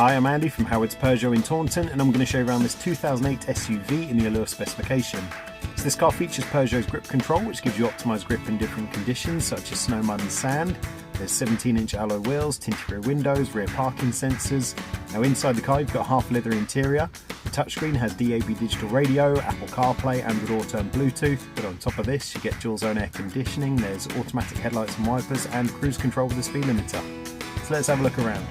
Hi, I'm Andy from Howard's Peugeot in Taunton, and I'm going to show you around this 2008 SUV in the Allure specification. So this car features Peugeot's grip control, which gives you optimised grip in different conditions such as snow, mud and sand. There's 17-inch alloy wheels, tinted rear windows, rear parking sensors. Now inside the car you've got a half leather interior. The touchscreen has DAB digital radio, Apple CarPlay, Android Auto and Bluetooth. But on top of this you get dual zone air conditioning, there's automatic headlights and wipers, and cruise control with a speed limiter. So let's have a look around.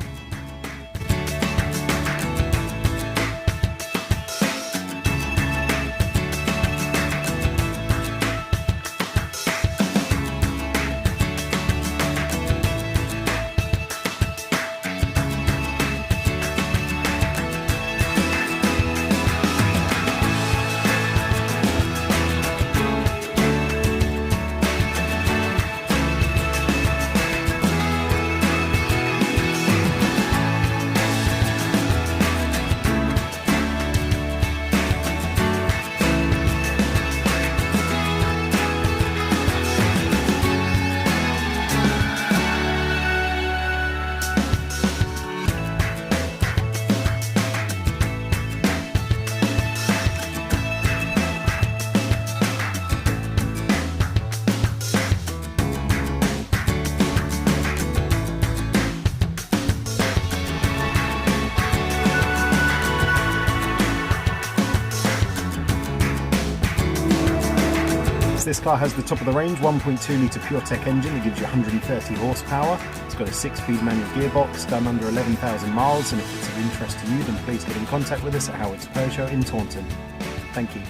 This car has the top of the range 1.2 litre PureTech engine that gives you 130 horsepower. It's got a 6-speed manual gearbox, done under 11,000 miles, and if it's of interest to you then please get in contact with us at Howard's Peugeot in Taunton. Thank you.